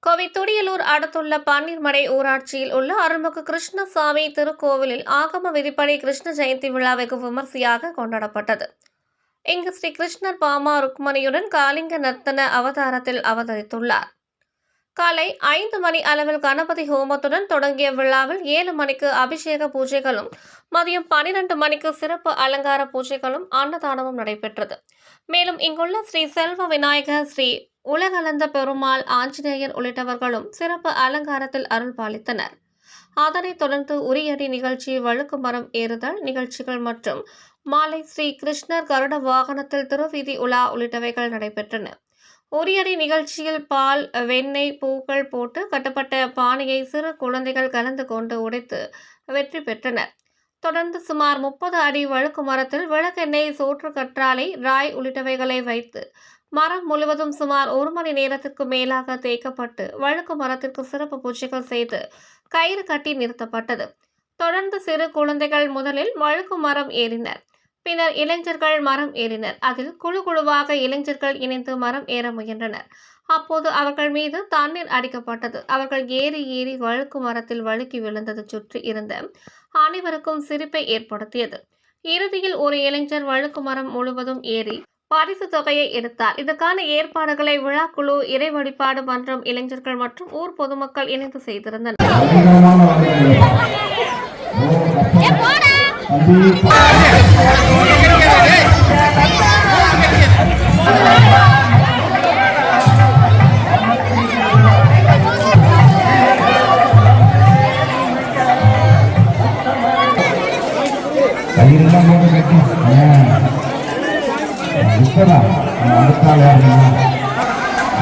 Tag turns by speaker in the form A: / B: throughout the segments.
A: கோவை துடியலூர் அடுத்துள்ள பன்னீர்மடை ஊராட்சியில் உள்ள அருள்மிகு கிருஷ்ணசாமி திருக்கோவிலில் ஆகம விதிப்படி கிருஷ்ண ஜெயந்தி விழா வெகு விமர்சையாக கொண்டாடப்பட்டது. இங்கு ஸ்ரீ கிருஷ்ணர் பாமா ருக்மணியுடன் காளிங்க நர்த்தன அவதாரத்தில் அவதரித்துள்ளார். காலை 5 மணி அளவில் கணபதி ஹோமத்துடன் தொடங்கிய விழாவில் 7 மணிக்கு அபிஷேக பூஜைகளும், மதியம் 12 மணிக்கு சிறப்பு அலங்கார பூஜைகளும், அன்னதானமும் நடைபெற்றது. மேலும் இங்குள்ள ஸ்ரீ செல்வ விநாயகர், ஸ்ரீ உலகளந்த பெருமாள், ஆஞ்சநேயர் உள்ளிட்டவர்களும் சிறப்பு அலங்காரத்தில் அருள் பாலித்தனர். அதனைத் தொடர்ந்து உரியடி நிகழ்ச்சி, வழுக்கு மரம் ஏறுதல் நிகழ்ச்சிகள் மற்றும் மாலை ஸ்ரீ கிருஷ்ணர் கருட வாகனத்தில் திருவீதி உலா உள்ளிட்டவைகள் நடைபெற்றன. உரியடி நிகழ்ச்சியில் பால், வெண்ணெய், பூக்கள் போட்டு கட்டப்பட்ட பானையை சிறு குழந்தைகள் கலந்து கொண்டு உடைத்து வெற்றி பெற்றனர். தொடர்ந்து சுமார் 30 அடி வழுக்கு மரத்தில் விளக்கெண்ணெய், சோற்று கற்றாழை, ராய் உள்ளிட்டவைகளை வைத்து மரம் முழுவதும் சுமார் 1 மணி நேரத்திற்கு மேலாக தேய்க்கப்பட்டு வழுக்கு மரத்திற்கு சிறப்பு பூஜைகள் செய்து கயிறு கட்டி நிறுத்தப்பட்டது. தொடர்ந்து சிறு குழந்தைகள் முதலில் வழுக்கு மரம் ஏறினர். பின்னர் இளைஞர்கள் மரம் ஏறினர். அதில் குழுவாக இளைஞர்கள் இணைந்து மரம் ஏற முயன்றனர். அப்போது அவர்கள் மீது தண்ணீர் அடிக்கப்பட்டது. அவர்கள் ஏறி வழுக்கு மரத்தில் வழுக்கி விழுந்தது சுற்றி இருந்த அனைவருக்கும் சிரிப்பை ஏற்படுத்தியது. இறுதியில் ஒரு இளைஞர் வழுக்கு மரம் முழுவதும் ஏறி பரிசு தொகையை எடுத்தார். இதற்கான ஏற்பாடுகளை விழாக்குழு, இறை வழிபாடு மன்றம், இளைஞர்கள் மற்றும் ஊர் பொதுமக்கள் இணைந்து செய்திருந்தனர்.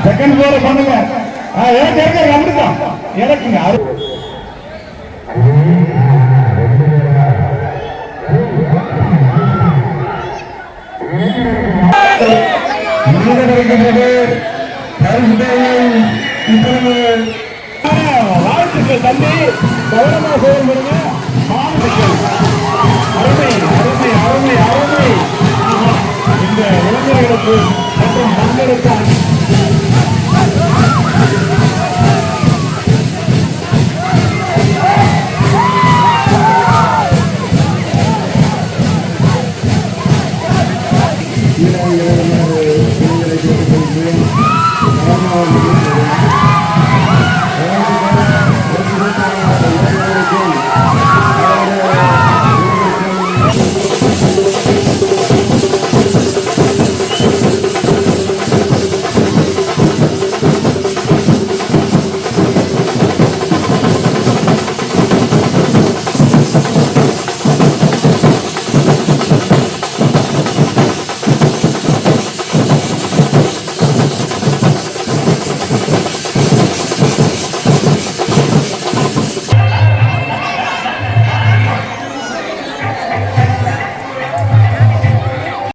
B: செகண்ட் ஃப்ளோர் பண்ணுங்க. எனக்குங்க வாழ்த்துக்கள் தம்பி, கவனமா செயல்படுங்க. அருமை அருமை அருமை அருமை. இந்த இளைஞர்களுக்கு மற்றும் மக்களுக்கு